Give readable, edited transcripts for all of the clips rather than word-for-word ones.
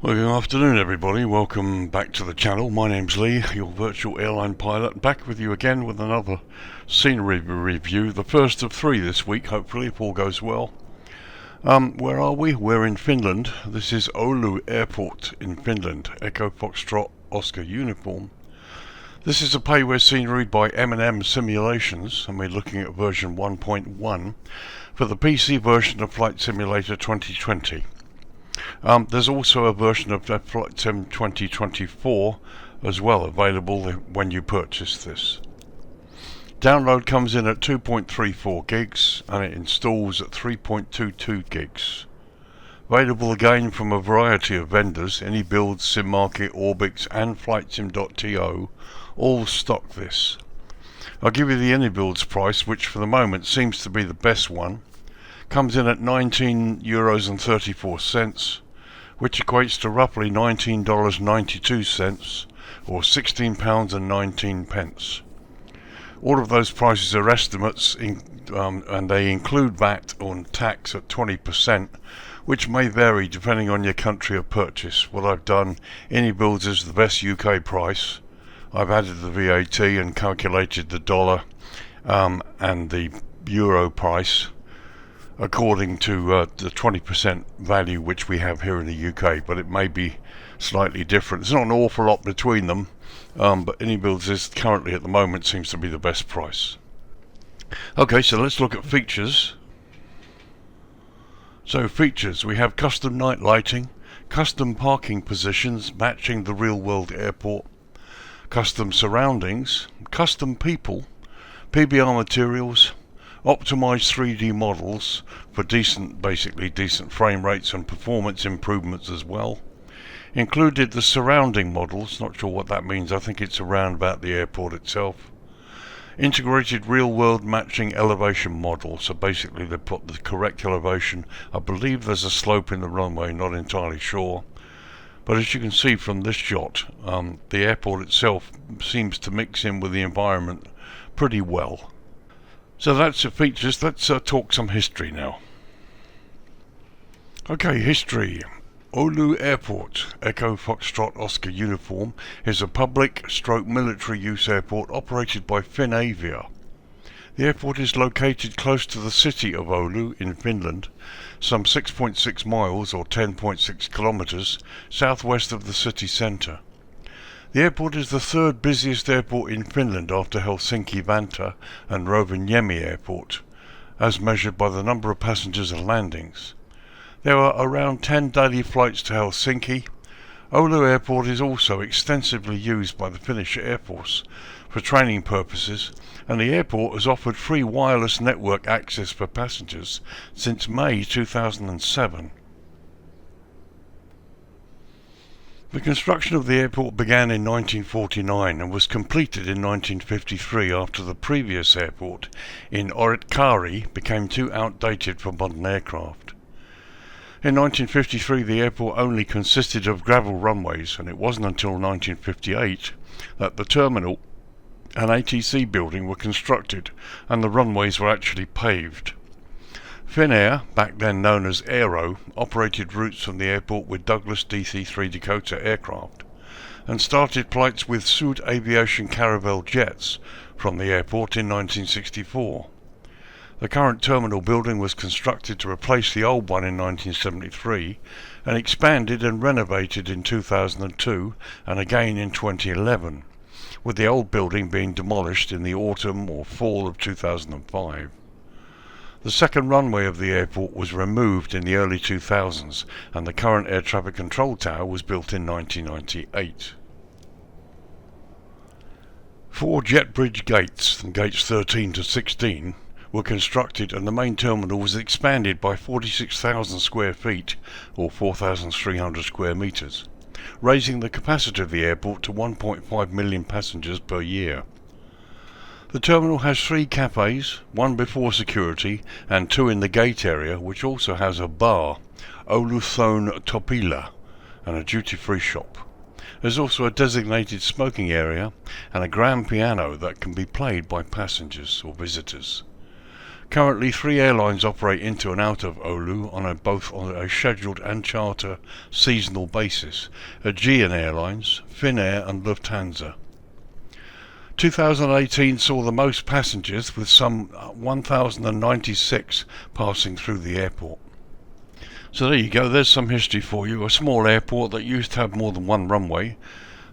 Well, good afternoon everybody, welcome back to the channel. My name's Lee, your virtual airline pilot, back with you again with another scenery review, the first of 3 this week, hopefully, if all goes well. Where are we? We're in Finland. This is OULU Airport in Finland, Echo Foxtrot Oscar Uniform. This is a payware scenery by M&M Simulations, and we're looking at version 1.1 for the PC version of Flight Simulator 2020. There's also a version of Flightsim 2024 as well available when you purchase this. Download comes in at 2.34 gigs and it installs at 3.22 gigs. Available again from a variety of vendors, AnyBuilds, SimMarket, ORBX and Flightsim.To all stock this. I'll give you the AnyBuilds price, which for the moment seems to be the best one. Comes in at €19.34, which equates to roughly $19.92 or £16.19. All of those prices are estimates and they include VAT on tax at 20%, which may vary depending on your country of purchase. What I've done, AnyBuilds is the best UK price. I've added the VAT and calculated the dollar and the euro price according to the 20% value which we have here in the UK, but it may be slightly different. There's not an awful lot between them, but AnyBuilds is currently at the moment seems to be the best price. Okay, so let's look at features. So features, we have custom night lighting, custom parking positions matching the real world airport, custom surroundings, custom people, PBR materials, optimized 3D models for basically decent frame rates and performance improvements as well. Included the surrounding models, not sure what that means, I think it's around about the airport itself. Integrated real world matching elevation model, so basically they put the correct elevation. I believe there's a slope in the runway, not entirely sure. But as you can see from this shot, the airport itself seems to mix in with the environment pretty well. So that's the features. Let's talk some history now. Okay, history. OULU Airport, Echo Foxtrot Oscar Uniform, is a public/military use airport operated by Finavia. The airport is located close to the city of Oulu in Finland, some 6.6 miles or 10.6 kilometers southwest of the city centre. The airport is the 3rd busiest airport in Finland after Helsinki-Vantaa and Rovaniemi Airport, as measured by the number of passengers and landings. There are around 10 daily flights to Helsinki. Oulu Airport is also extensively used by the Finnish Air Force for training purposes, and the airport has offered free wireless network access for passengers since May 2007. The construction of the airport began in 1949 and was completed in 1953 after the previous airport in Oritkari became too outdated for modern aircraft. In 1953 the airport only consisted of gravel runways, and it wasn't until 1958 that the terminal and ATC building were constructed and the runways were actually paved. Finnair, back then known as Aero, operated routes from the airport with Douglas DC-3 Dakota aircraft and started flights with Sud Aviation Caravelle jets from the airport in 1964. The current terminal building was constructed to replace the old one in 1973 and expanded and renovated in 2002 and again in 2011, with the old building being demolished in the autumn or fall of 2005. The second runway of the airport was removed in the early 2000s and the current air traffic control tower was built in 1998. 4 jet bridge gates, from gates 13 to 16, were constructed and the main terminal was expanded by 46,000 square feet or 4,300 square meters, raising the capacity of the airport to 1.5 million passengers per year. The terminal has 3 cafes, 1 before security and 2 in the gate area, which also has a bar, Topila, and a duty-free shop. There's also a designated smoking area and a grand piano that can be played by passengers or visitors. Currently 3 airlines operate into and out of OULU on both on a scheduled and charter seasonal basis: Aegean Airlines, Finnair and Lufthansa. 2018 saw the most passengers, with some 1,096 passing through the airport. So there you go, there's some history for you. A small airport that used to have more than one runway,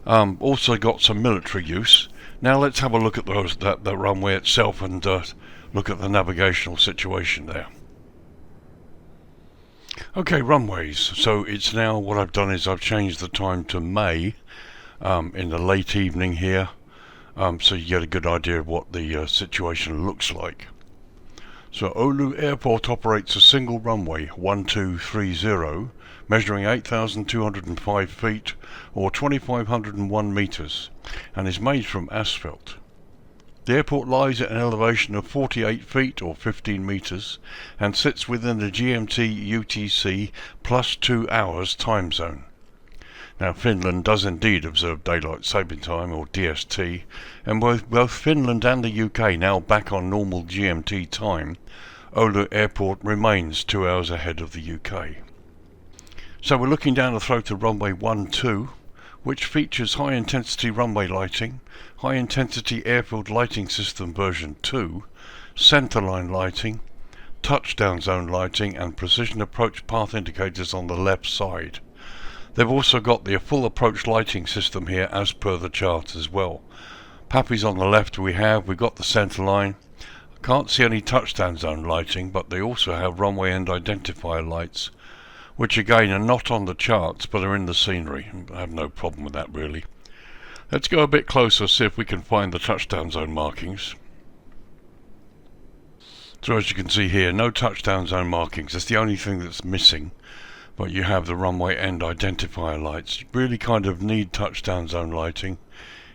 also got some military use. Now let's have a look at the runway itself and look at the navigational situation there. Okay, runways. So it's now, what I've done is I've changed the time to May in the late evening here, so you get a good idea of what the situation looks like. So OULU Airport operates a single runway 1230, measuring 8,205 feet or 2,501 meters, and is made from asphalt. The airport lies at an elevation of 48 feet or 15 meters and sits within the GMT UTC +2 hours time zone. Now Finland does indeed observe daylight saving time, or DST, and both Finland and the UK now back on normal GMT time. OULU Airport remains 2 hours ahead of the UK. So we're looking down the throat of runway 12, which features high intensity runway lighting, high intensity airfield lighting system version 2, centerline lighting, touchdown zone lighting and precision approach path indicators on the left side. They've also got the full approach lighting system here as per the chart as well. Pappies on the left we've got the centerline. I can't see any touchdown zone lighting, but they also have runway end identifier lights, which again are not on the charts but are in the scenery. I have no problem with that really. Let's go a bit closer, see if we can find the touchdown zone markings. So as you can see here, no touchdown zone markings. That's the only thing that's missing, but you have the runway end identifier lights. You really kind of need touchdown zone lighting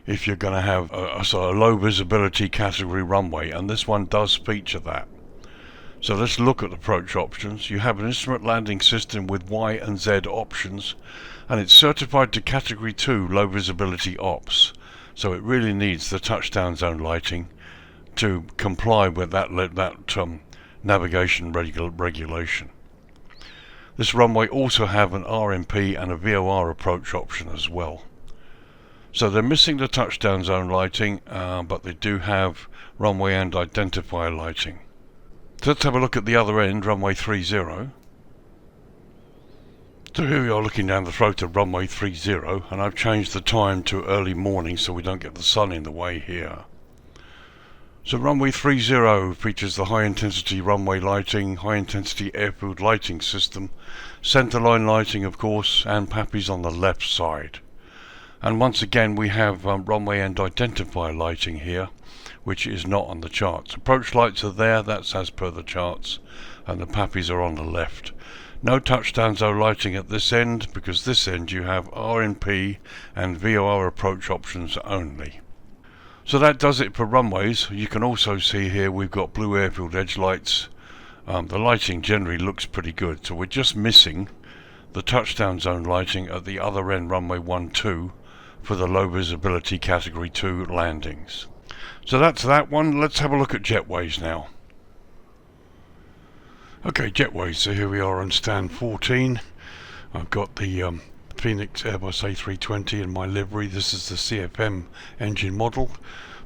if you're going to have a sort of low visibility category runway, and this one does feature that. So let's look at approach options. You have an instrument landing system with Y and Z options, and it's certified to category 2 low visibility ops, so it really needs the touchdown zone lighting to comply with that navigation regulation. This runway also have an RMP and a VOR approach option as well. So they're missing the touchdown zone lighting, but they do have runway and identifier lighting. So let's have a look at the other end, runway 30. So here we are looking down the throat of runway 30, and I've changed the time to early morning so we don't get the sun in the way here. So runway 30 features the high intensity runway lighting, high intensity airfield lighting system, centerline lighting of course, and pappies on the left side. And once again we have runway end identifier lighting here, which is not on the charts. Approach lights are there, that's as per the charts, and the pappies are on the left. No touchdown zone lighting at this end, because this end you have RNP and VOR approach options only. So that does it for runways. You can also see here we've got blue airfield edge lights. The lighting generally looks pretty good, so we're just missing the touchdown zone lighting at the other end, runway 12, for the low visibility category 2 landings. So that's that one. Let's have a look at jetways now. Okay, jetways. So here we are on stand 14. I've got the Phoenix Airbus A320 in my livery. This is the CFM engine model.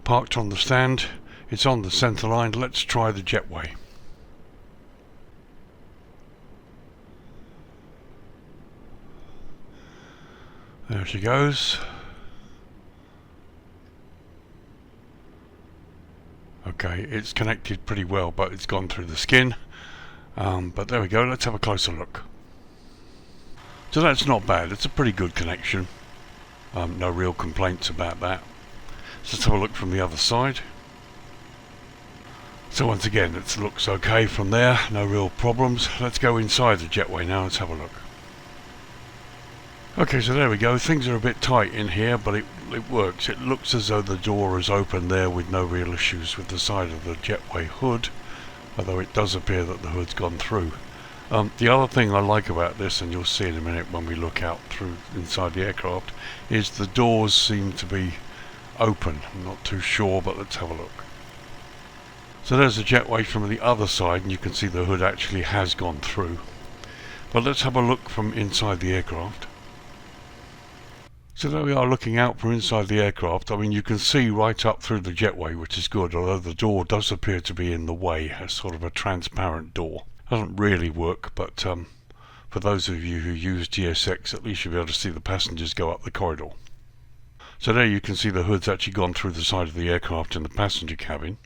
Parked on the stand. It's on the centre line. Let's try the jetway. There she goes. Okay, it's connected pretty well, but it's gone through the skin. But there we go, let's have a closer look. So that's not bad, it's a pretty good connection. No real complaints about that. So let's have a look from the other side. So once again, it looks okay from there, no real problems. Let's go inside the jetway now, let's have a look. Okay, so there we go. Things are a bit tight in here, but it works. It looks as though the door is open there with no real issues with the side of the jetway hood, although it does appear that the hood's gone through. The other thing I like about this, and you'll see in a minute when we look out through inside the aircraft, is the doors seem to be open. I'm not too sure, but let's have a look. So there's the jetway from the other side, and you can see the hood actually has gone through. But let's have a look from inside the aircraft. So there we are looking out from inside the aircraft. I mean, you can see right up through the jetway, which is good, although the door does appear to be in the way, as sort of a transparent door. Doesn't really work, but for those of you who use GSX, at least you'll be able to see the passengers go up the corridor. So there you can see the hood's actually gone through the side of the aircraft in the passenger cabin.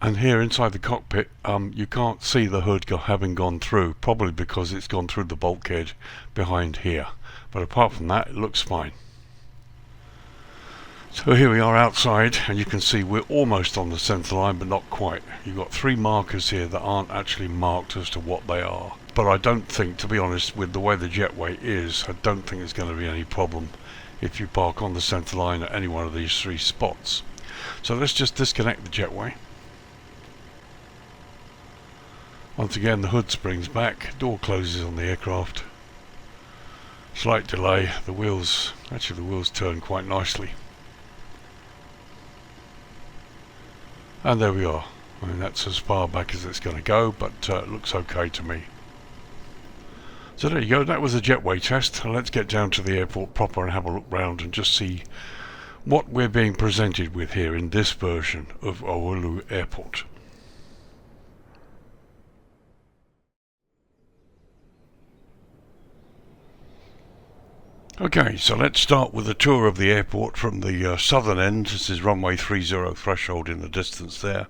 And here inside the cockpit, you can't see the hood having gone through, probably because it's gone through the bulkhead behind here. But apart from that, it looks fine. So here we are outside, and you can see we're almost on the centre line, but not quite. You've got 3 markers here that aren't actually marked as to what they are. But I don't think, to be honest, with the way the jetway is, I don't think there's going to be any problem if you park on the centre line at any one of these 3 spots. So let's just disconnect the jetway. Once again, the hood springs back, door closes on the aircraft. Slight delay, the wheels turn quite nicely. And there we are. I mean, that's as far back as it's going to go, but it looks okay to me. So there you go, that was a jetway test. Let's get down to the airport proper and have a look round and just see what we're being presented with here in this version of OULU Airport. Okay, so let's start with a tour of the airport from the southern end. This is runway 30 threshold in the distance there.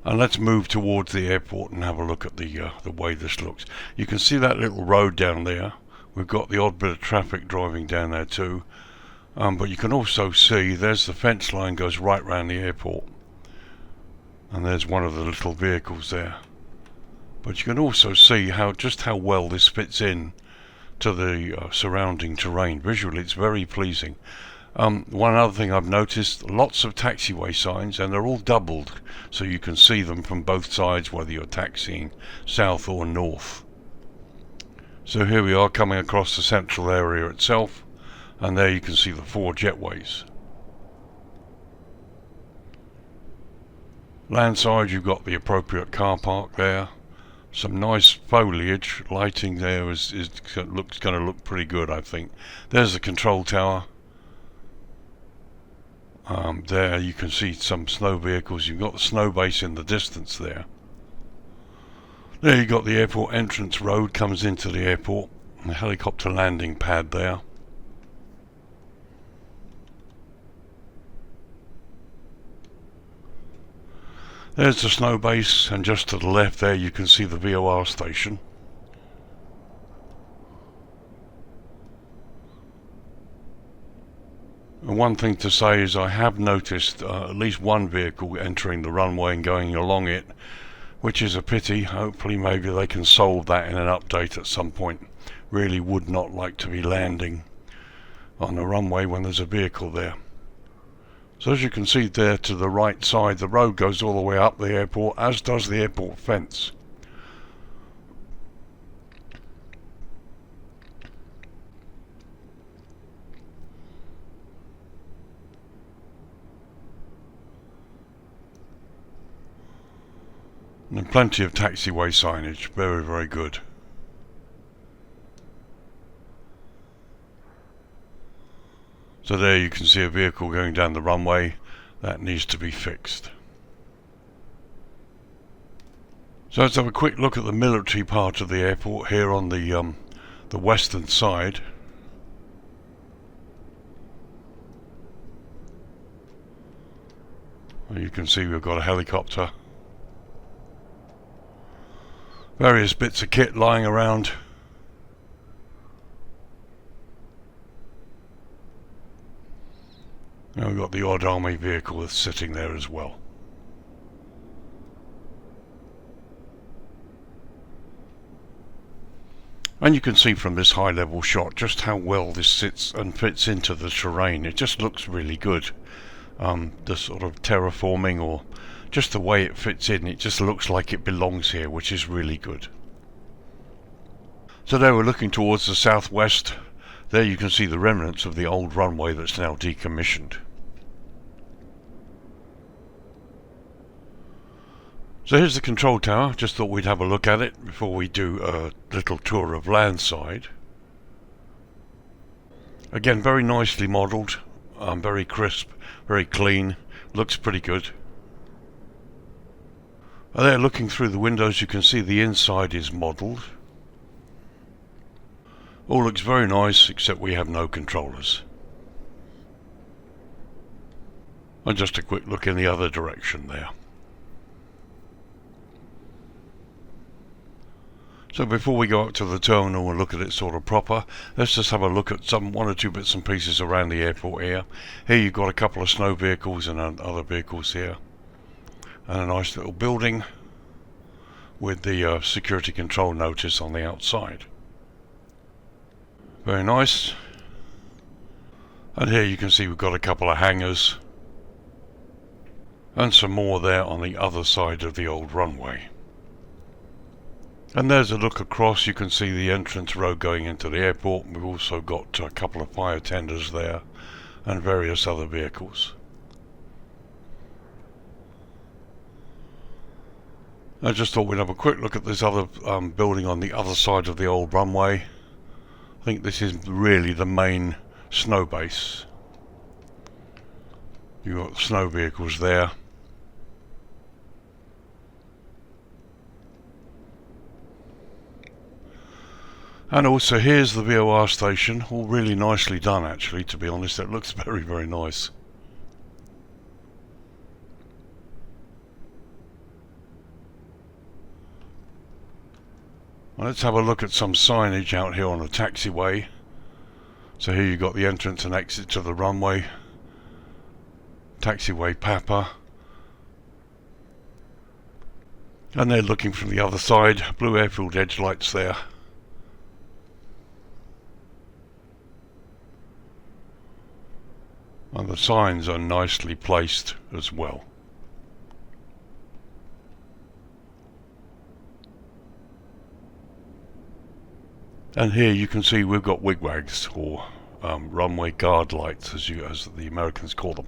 And let's move towards the airport and have a look at the way this looks. You can see that little road down there. We've got the odd bit of traffic driving down there too. But you can also see there's the fence line goes right round the airport. And there's one of the little vehicles there. But you can also see just how well this fits in to the surrounding terrain. Visually it's very pleasing. One other thing I've noticed, lots of taxiway signs, and they're all doubled so you can see them from both sides whether you're taxiing south or north. So here we are coming across the central area itself, and there you can see the 4 jetways. Landside, you've got the appropriate car park there. Some nice foliage, lighting there looks going to look pretty good, I think. There's the control tower. There you can see some snow vehicles. You've got the SNOWBASE in the distance there. There you've got the airport entrance road comes into the airport. The helicopter landing pad there. There's the SNOWBASE, and just to the left there you can see the VOR station. And one thing to say is I have noticed at least one vehicle entering the runway and going along it, which is a pity. Hopefully maybe they can solve that in an update at some point. Really would not like to be landing on a runway when there's a vehicle there. So as you can see there to the right side, the road goes all the way up the airport, as does the airport fence. And plenty of taxiway signage, very, very good. So there you can see a vehicle going down the runway that needs to be fixed. So let's have a quick look at the military part of the airport here on the western side. You can see we've got a helicopter. Various bits of kit lying around. And we've got the odd army vehicle that's sitting there as well. And you can see from this high level shot just how well this sits and fits into the terrain. It just looks really good. The sort of terraforming or just the way it fits in, it just looks like it belongs here, which is really good. So there we're looking towards the southwest. There you can see the remnants of the old runway that's now decommissioned. So here's the control tower. Just thought we'd have a look at it before we do a little tour of landside. Again, very nicely modelled, very crisp, very clean, looks pretty good. And there, looking through the windows, you can see the inside is modelled. All looks very nice, except we have no controllers. And just a quick look in the other direction there. So before we go up to the terminal and look at it sort of proper, let's just have a look at one or two bits and pieces around the airport here. Here you've got a couple of snow vehicles and other vehicles here. And a nice little building with the security control notice on the outside. Very nice. And here you can see we've got a couple of hangars. And some more there on the other side of the old runway. And there's a look across. You can see the entrance road going into the airport. We've also got a couple of fire tenders there and various other vehicles. I just thought we'd have a quick look at this other building on the other side of the old runway. I think this is really the main snow base. You've got snow vehicles there. And also here's the VOR station, all really nicely done actually, to be honest. It looks very, very nice. Well, let's have a look at some signage out here on the taxiway. So here you've got the entrance and exit to the runway. Taxiway Papa. And they're looking from the other side. Blue airfield edge lights there. And the signs are nicely placed as well. And here you can see we've got WIGWAGS, or runway guard lights, as the Americans call them.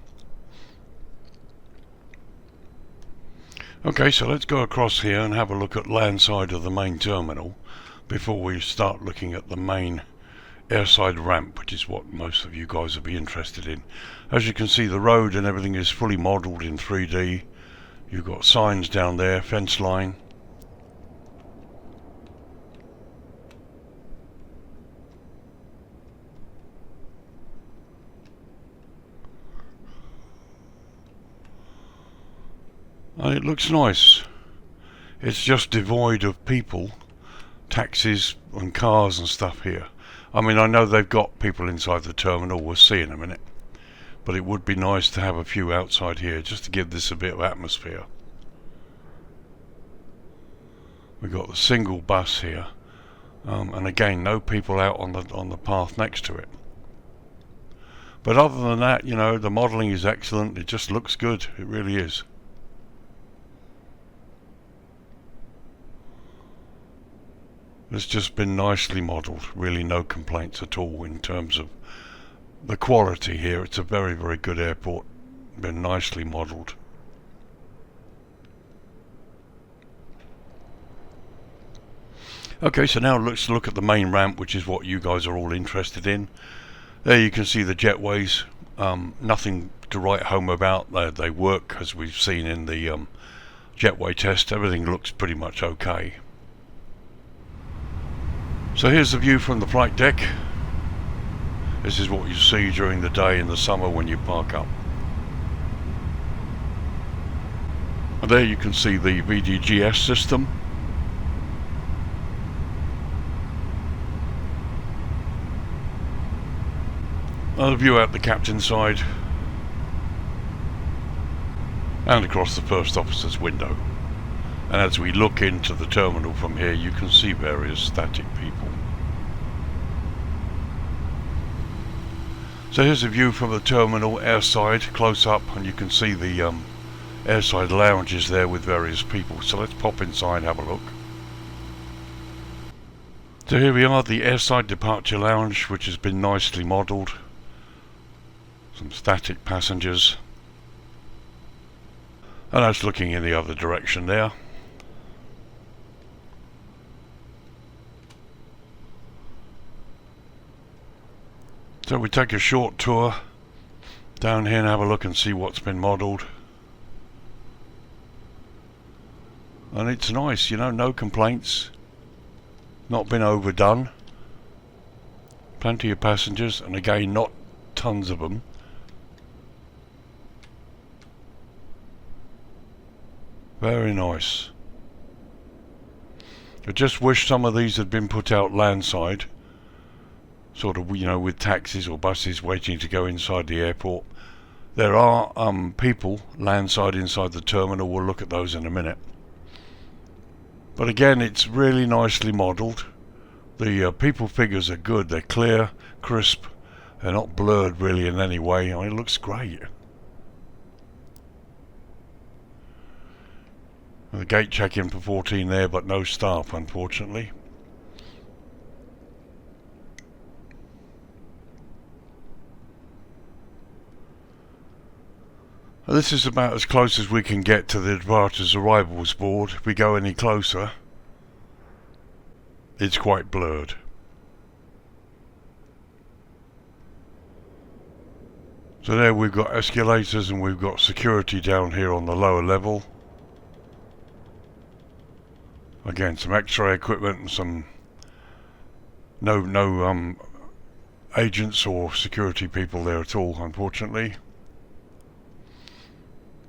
Okay, so let's go across here and have a look at landside of the main terminal before we start looking at the main airside ramp, which is what most of you guys will be interested in. As you can see, the road and everything is fully modelled in 3D. You've got signs down there, fence line. And it looks nice. It's just devoid of people, taxis and cars and stuff here. I mean, I know they've got people inside the terminal, we'll see in a minute. But it would be nice to have a few outside here, just to give this a bit of atmosphere. We've got the single bus here. And again, no people out on the path next to it. But other than that, you know, the modelling is excellent. It just looks good. It really is. It's just been nicely modelled, really no complaints at all in terms of the quality here. It's a very, very good airport, been nicely modelled. Okay, so now let's look at the main ramp, which is what you guys are all interested in. There you can see the jetways, nothing to write home about. They work, as we've seen in the jetway test. Everything looks pretty much okay. So here's the view from the flight deck. This is what you see during the day in the summer when you park up. And there you can see the VDGS system. Another view out the captain's side. And across the first officer's window. And as we look into the terminal from here, you can see various static people. So here's a view from the terminal airside, close up, and you can see the airside lounges there with various people. So let's pop inside and have a look. So here we are, the airside departure lounge, which has been nicely modelled. Some static passengers. And that's looking in the other direction there. So we take a short tour down here and have a look and see what's been modelled. And it's nice, you know, no complaints, not been overdone, plenty of passengers, and again not tons of them. Very nice. I just wish some of these had been put out landside, sort of, you know, with taxis or buses waiting to go inside the airport. There are people landside inside the terminal. We'll look at those in a minute. But again, it's really nicely modelled. The people figures are good. They're clear, crisp. They're not blurred really in any way. I mean, it looks great. The gate check-in for 14 there, but no staff, unfortunately. This is about as close as we can get to the departures arrivals board. If we go any closer, it's quite blurred. So there we've got escalators and we've got security down here on the lower level. Again, some X-ray equipment and some no agents or security people there at all, unfortunately.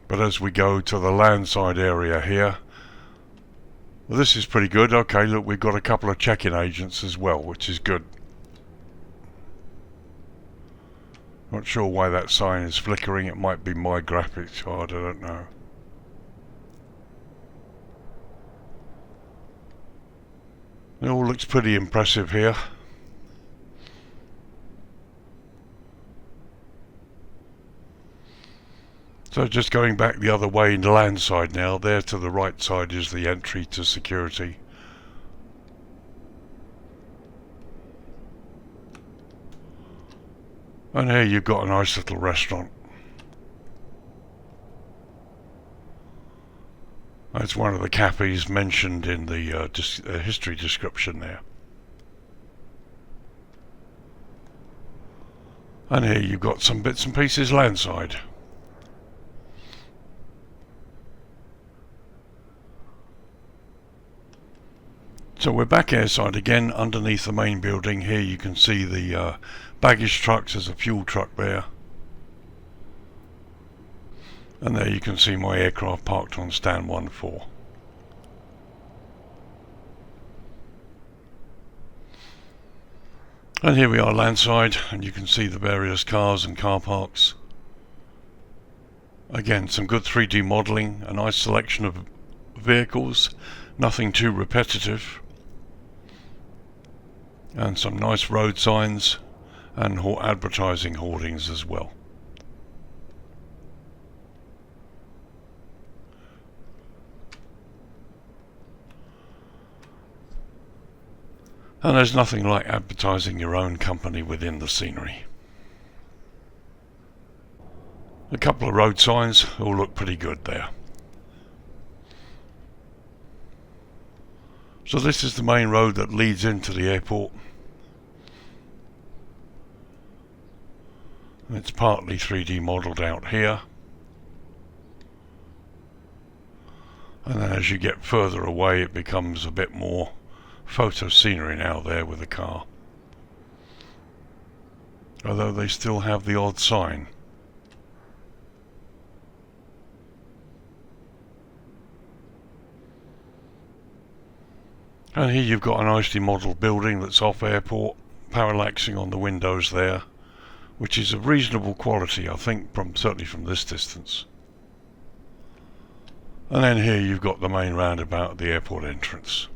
But as we go to the landside area here, well, this is pretty good. Okay, look, we've got a couple of check-in agents as well, which is good. Not sure why that sign is flickering. It might be my graphics card, I don't know. It all looks pretty impressive here. So just going back the other way in the landside now, there to the right side is the entry to security. And here you've got a nice little restaurant. That's one of the cafes mentioned in the history description there. And here you've got some bits and pieces landside. So we're back airside again, underneath the main building. Here you can see the baggage trucks. There's a fuel truck there. And there you can see my aircraft parked on stand 14. And here we are landside, and you can see the various cars and car parks. Again, some good 3D modelling, a nice selection of vehicles, nothing too repetitive. And some nice road signs and advertising hoardings as well. And there's nothing like advertising your own company within the scenery. A couple of road signs all look pretty good there. So this is the main road that leads into the airport. And it's partly 3D modelled out here. And then as you get further away it becomes a bit more photo scenery now there with the car. Although they still have the odd sign. And here you've got a nicely modelled building that's off airport, parallaxing on the windows there, which is of reasonable quality, I think, certainly from this distance. And then here you've got the main roundabout at the airport entrance.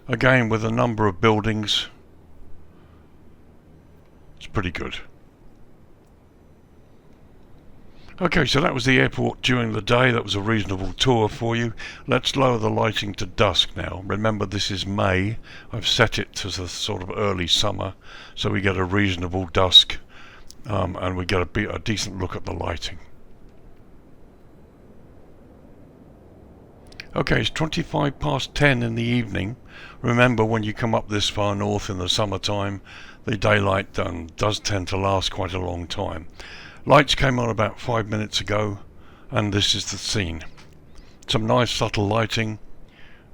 Again, with a number of buildings, it's pretty good. Okay, so that was the airport during the day. That was a reasonable tour for you. Let's lower the lighting to dusk now. Remember, this is May. I've set it to the sort of early summer, so we get a reasonable dusk, and we get a decent look at the lighting. Okay, it's 25 past 10 in the evening. Remember, when you come up this far north in the summertime, the daylight does tend to last quite a long time. Lights came on about 5 minutes ago, and this is the scene. Some nice subtle lighting.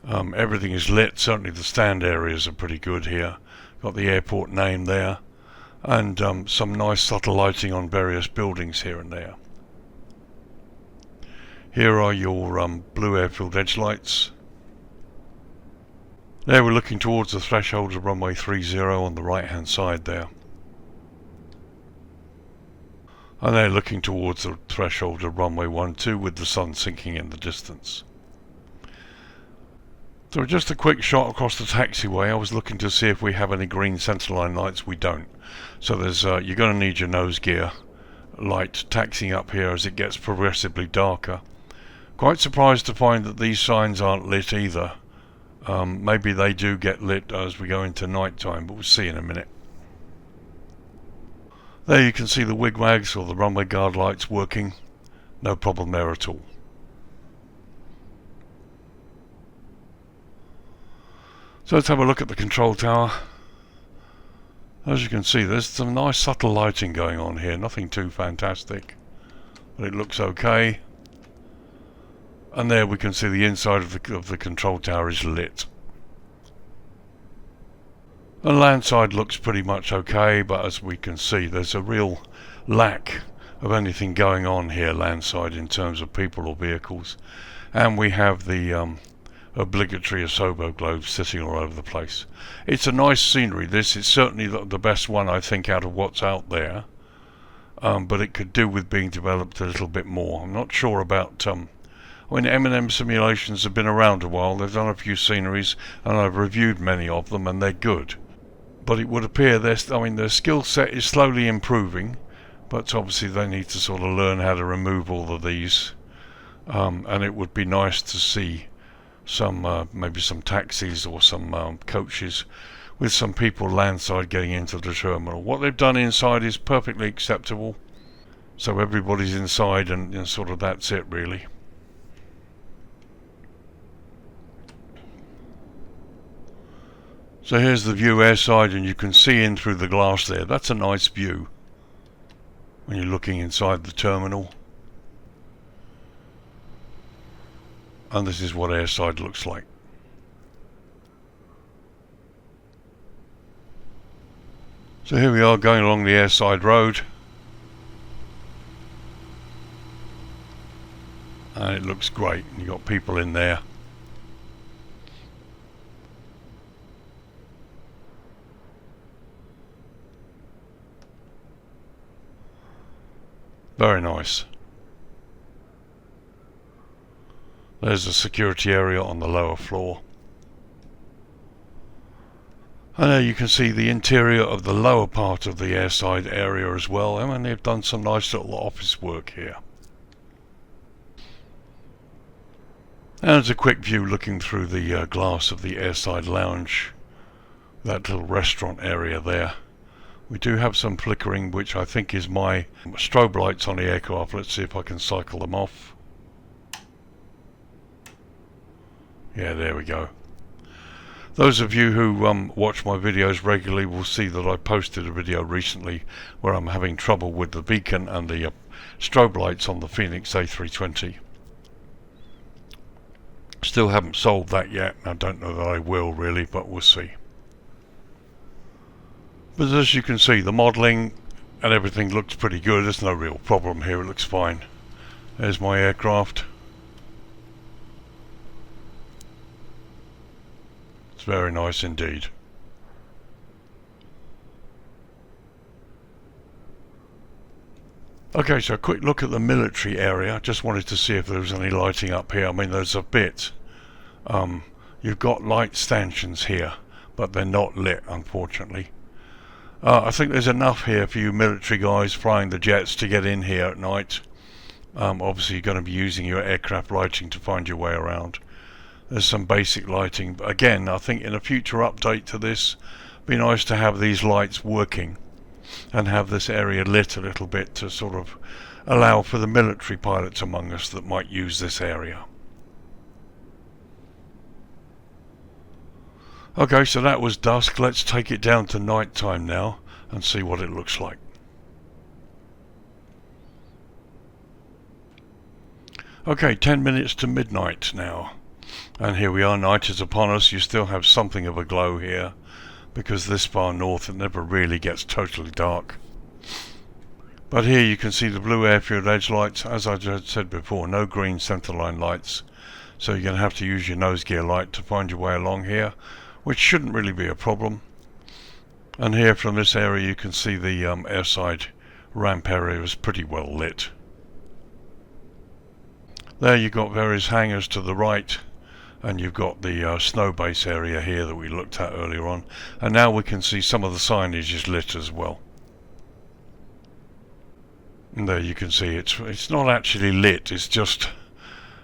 Everything is lit. Certainly the stand areas are pretty good here. Got the airport name there, and some nice subtle lighting on various buildings here and there. Here are your blue airfield edge lights. There we're looking towards the threshold of runway 30 on the right hand side there. And they're looking towards the threshold of runway 12 with the sun sinking in the distance. So just a quick shot across the taxiway. I was looking to see if we have any green centerline lights. We don't. So there's you're going to need your nose gear light taxiing up here as it gets progressively darker. Quite surprised to find that these signs aren't lit either. Maybe they do get lit as we go into night time, but we'll see in a minute. There you can see the wigwags or the runway guard lights working. No problem there at all. So let's have a look at the control tower. As you can see, there's some nice subtle lighting going on here. Nothing too fantastic, but it looks okay. And there we can see the inside of the control tower is lit. The landside looks pretty much okay, but as we can see, there's a real lack of anything going on here landside in terms of people or vehicles. And we have the obligatory asobo globes sitting all over the place. It's a nice scenery. This is certainly the best one, I think, out of what's out there. But it could do with being developed a little bit more. I'm not sure about... When M&M simulations have been around a while, they've done a few sceneries, and I've reviewed many of them, and they're good. But it would appear their skill set is slowly improving, but obviously they need to sort of learn how to remove all of these. And it would be nice to see some maybe some taxis or some coaches with some people landside getting into the terminal. What they've done inside is perfectly acceptable, so everybody's inside, and sort of that's it really. So here's the view airside, and you can see in through the glass there. That's a nice view when you're looking inside the terminal. And this is what airside looks like. So here we are going along the airside road. And it looks great. You've got people in there. Very nice. There's a security area on the lower floor. And there you can see the interior of the lower part of the airside area as well. I mean, they've done some nice little office work here. And there's a quick view looking through the glass of the airside lounge. That little restaurant area there. We do have some flickering, which I think is my strobe lights on the aircraft. Let's see if I can cycle them off. Yeah, there we go. Those of you who watch my videos regularly will see that I posted a video recently where I'm having trouble with the beacon and the strobe lights on the Phoenix A320. Still haven't solved that yet. I don't know that I will really, but we'll see. But as you can see, the modelling and everything looks pretty good. There's no real problem here, it looks fine. There's my aircraft. It's very nice indeed. Okay, so a quick look at the military area. Just wanted to see if there was any lighting up here. I mean, there's a bit. You've got light stanchions here, but they're not lit, unfortunately. I think there's enough here for you military guys flying the jets to get in here at night. Obviously you're going to be using your aircraft lighting to find your way around. There's some basic lighting, but again, I think in a future update to this, it'd be nice to have these lights working and have this area lit a little bit to sort of allow for the military pilots among us that might use this area. Okay, so that was dusk. Let's take it down to night time now and see what it looks like. Okay, 10 minutes to midnight now. And here we are, night is upon us. You still have something of a glow here, because this far north it never really gets totally dark. But here you can see the blue airfield edge lights. As I just said before, no green centerline lights. So you're going to have to use your nose gear light to find your way along here, which shouldn't really be a problem. And here from this area you can see the airside ramp area is pretty well lit. There you've got various hangars to the right, and you've got the SNOWBASE area here that we looked at earlier on, and now we can see some of the signage is lit as well. And there you can see it's not actually lit, it's just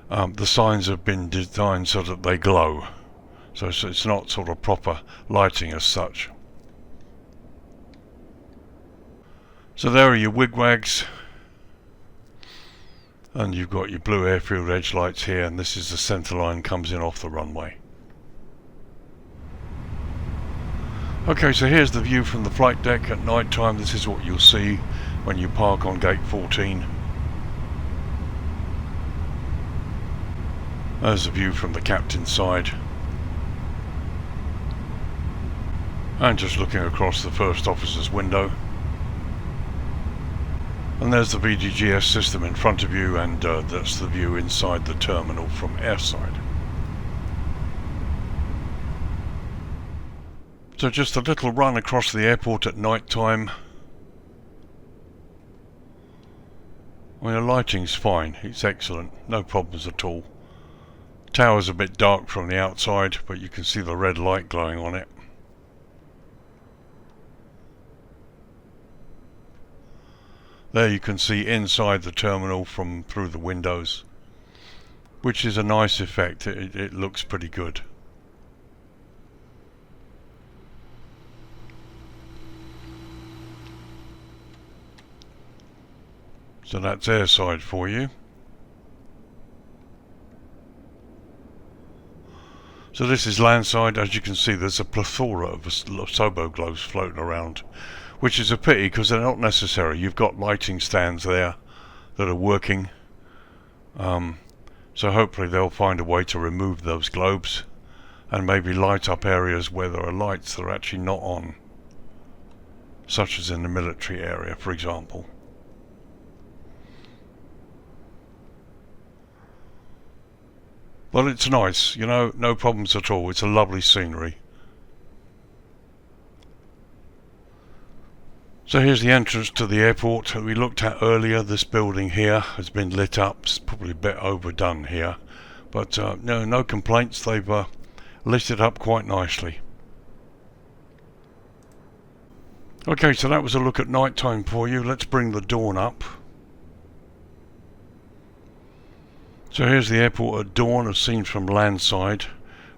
the signs have been designed so that they glow, so it's not sort of proper lighting as such. So there are your WIGWAGS, and you've got your blue airfield edge lights here, and this is the centre line comes in off the runway. Okay, so here's the view from the flight deck at night time. This is what you'll see when you park on gate 14. There's the view from the captain's side. And just looking across the first officer's window. And there's the VDGS system in front of you, and that's the view inside the terminal from airside. So just a little run across the airport at night time. I mean, the lighting's fine, it's excellent, no problems at all. Tower's a bit dark from the outside, but you can see the red light glowing on it. There you can see inside the terminal from through the windows, which is a nice effect. It looks pretty good. So that's airside for you. So this is landside. As you can see, there's a plethora of SOBO globes floating around, which is a pity because they're not necessary. You've got lighting stands there that are working, so hopefully they'll find a way to remove those globes and maybe light up areas where there are lights that are actually not on, such as in the military area, for example. But it's nice, you know, no problems at all. It's a lovely scenery. So here's the entrance to the airport that we looked at earlier. This building here has been lit up. It's probably a bit overdone here, but no complaints. They've lit it up quite nicely. Okay, so that was a look at night time for you. Let's bring the dawn up. So here's the airport at dawn as seen from landside.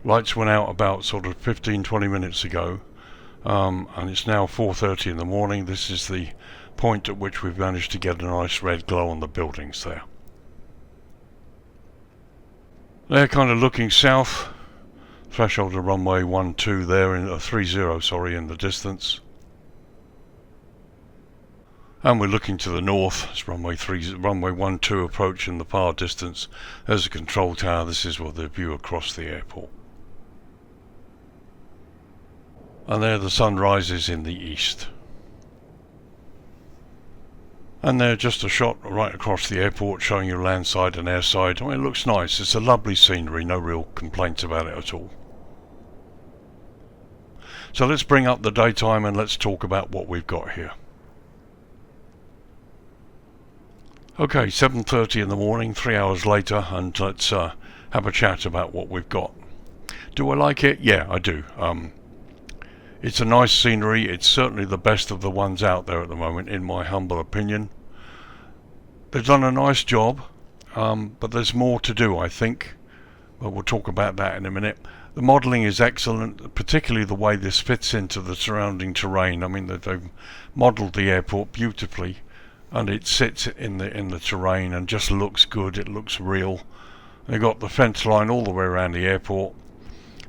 Lights went out about sort of 15-20 minutes ago. And it's now 4:30 in the morning. This is the point at which we've managed to get a nice red glow on the buildings there. They're kind of looking south. Threshold of runway 12 there, in 30, sorry, in the distance. And we're looking to the north. It's runway 12 approach in the far distance. There's a control tower. This is what the view across the airport. And there the sun rises in the east. And there just a shot right across the airport showing you landside and airside. I mean, it looks nice. It's a lovely scenery, no real complaints about it at all. So let's bring up the daytime and let's talk about what we've got here. Okay, 7:30 in the morning, 3 hours later, and let's have a chat about what we've got. Do I like it? Yeah, I do. It's a nice scenery. It's certainly the best of the ones out there at the moment, in my humble opinion. They've done a nice job, but there's more to do, I think. But we'll talk about that in a minute. The modelling is excellent, particularly the way this fits into the surrounding terrain. I mean, they've modelled the airport beautifully, and it sits in the terrain and just looks good. It looks real. They've got the fence line all the way around the airport.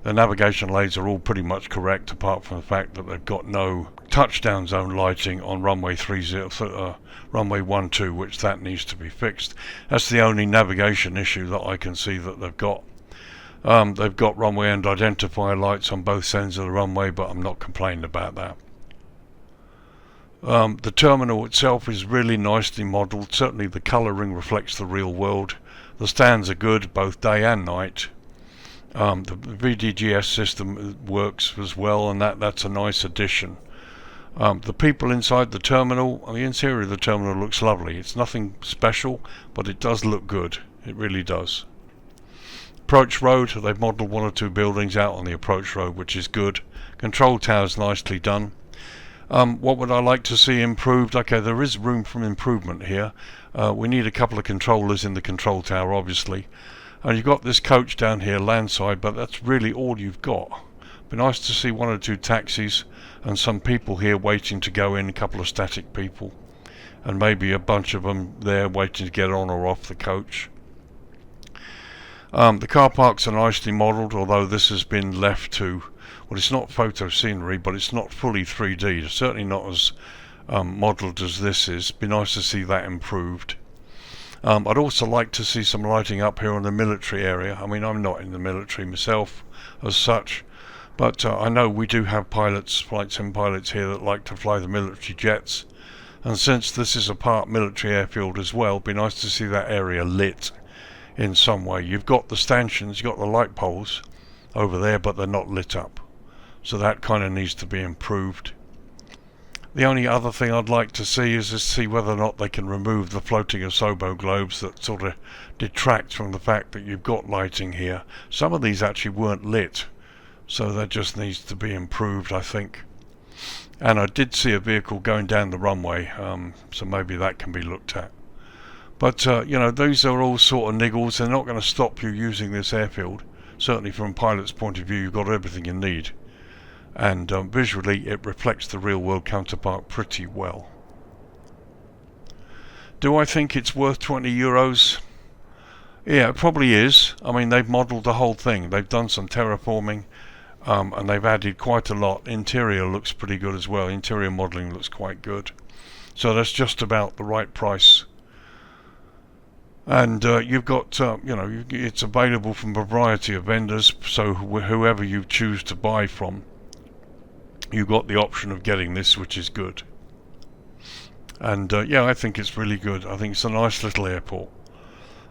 The navigation lanes are all pretty much correct, apart from the fact that they've got no touchdown zone lighting on runway 12, which that needs to be fixed. That's the only navigation issue that I can see that they've got. They've got runway and identifier lights on both ends of the runway, but I'm not complaining about that. The terminal itself is really nicely modelled. Certainly the colouring reflects the real world. The stands are good both day and night. The VDGS system works as well, and that's a nice addition. The people inside the terminal, the interior of the terminal looks lovely. It's nothing special, but it does look good. It really does. Approach road, they've modelled 1 or 2 buildings out on the approach road, which is good. Control tower's nicely done. What would I like to see improved? Okay, there is room for improvement here. We need a couple of controllers in the control tower, obviously. And you've got this coach down here, landside, but that's really all you've got. Be nice to see 1 or 2 taxis and some people here waiting to go in, a couple of static people, and maybe a bunch of them there waiting to get on or off the coach. The car parks are nicely modelled, although this has been left to, well, it's not photo scenery, but it's not fully 3D. It's certainly not as modelled as this is. Be nice to see that improved. I'd also like to see some lighting up here on the military area. I mean, I'm not in the military myself as such, but I know we do have pilots, flight sim pilots here that like to fly the military jets, and since this is a part military airfield as well, it'd be nice to see that area lit in some way. You've got the stanchions, you've got the light poles over there, but they're not lit up, so that kind of needs to be improved. The only other thing I'd like to see is to see whether or not they can remove the floating asobo globes that sort of detract from the fact that you've got lighting here. Some of these actually weren't lit, so that just needs to be improved, I think. And I did see a vehicle going down the runway, so maybe that can be looked at. But you know, these are all sort of niggles. They're not going to stop you using this airfield. Certainly from a pilot's point of view, you've got everything you need. And visually it reflects the real world counterpart pretty well. Do I think it's worth €20? Yeah, it probably is. I mean, they've modelled the whole thing. They've done some terraforming, and they've added quite a lot. Interior looks pretty good as well. Interior modelling looks quite good. So that's just about the right price. And you've got, you know, it's available from a variety of vendors, so whoever you choose to buy from, you've got the option of getting this, which is good. And yeah, I think it's really good. I think it's a nice little airport,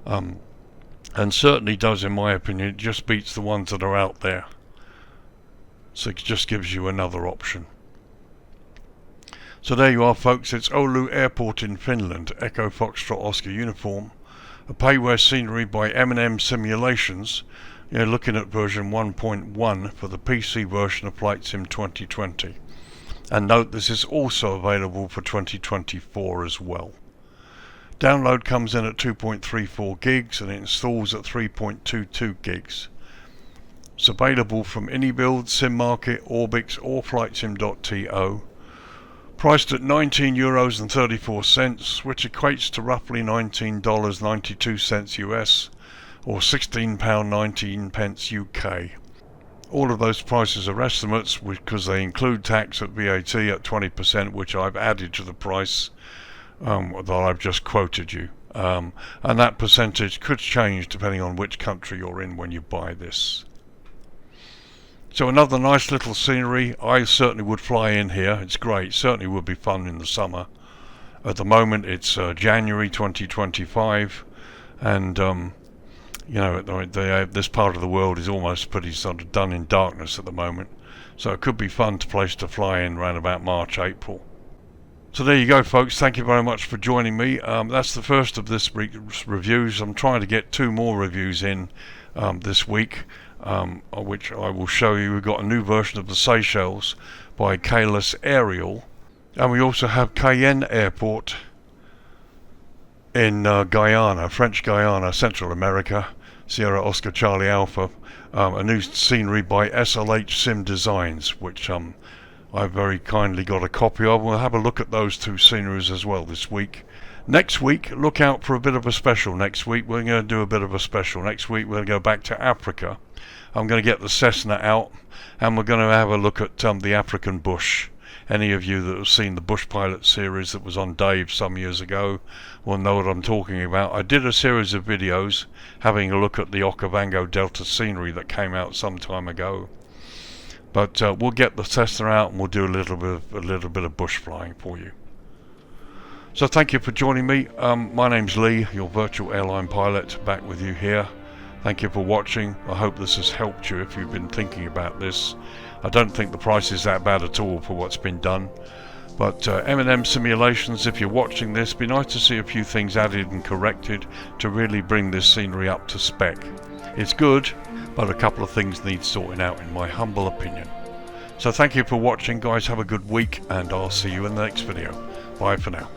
and certainly does, in my opinion, it just beats the ones that are out there. So it just gives you another option. So there you are, folks. It's OULU Airport in Finland, Echo Foxtrot Oscar Uniform. A payware scenery by M&M Simulations. You're looking at version 1.1 for the PC version of Flightsim 2020. And note, this is also available for 2024 as well. Download comes in at 2.34 gigs and it installs at 3.22 gigs. It's available from AnyBuild, SimMarket, ORBX or Flightsim.To. Priced at €19.34, which equates to roughly $19.92 US, or £16.19 UK. All of those prices are estimates because they include tax at VAT at 20%, which I've added to the price that I've just quoted you. And that percentage could change depending on which country you're in when you buy this. So another nice little scenery. I certainly would fly in here. It's great. Certainly would be fun in the summer. At the moment it's January 2025, and you know, this part of the world is almost pretty sort of done in darkness at the moment. So it could be fun place to fly in around about March, April. So there you go, folks. Thank you very much for joining me. That's the first of this week's reviews. I'm trying to get 2 more reviews in this week, which I will show you. We've got a new version of the Seychelles by Kalis Aerial, and we also have Cayenne Airport in Guyana, French Guyana, Central America, Sierra Oscar Charlie Alpha, a new scenery by SLH Sim Designs, which I've very kindly got a copy of. We'll have a look at those 2 sceneries as well this week. Next week, look out for a bit of a special. Next week we're going to do a bit of a special. Next week we're going to go back to Africa, I'm going to get the Cessna out, and we're going to have a look at the African bush. Any of you that have seen the Bush Pilot series that was on Dave some years ago will know what I'm talking about. I did a series of videos having a look at the Okavango Delta scenery that came out some time ago. But we'll get the Cessna out and we'll do a little bit of bush flying for you. So thank you for joining me. My name's Lee, your virtual airline pilot, back with you here. Thank you for watching. I hope this has helped you if you've been thinking about this. I don't think the price is that bad at all for what's been done. But M&M simulations, if you're watching this, be nice to see a few things added and corrected to really bring this scenery up to spec. It's good, but a couple of things need sorting out in my humble opinion. So thank you for watching, guys. Have a good week, and I'll see you in the next video. Bye for now.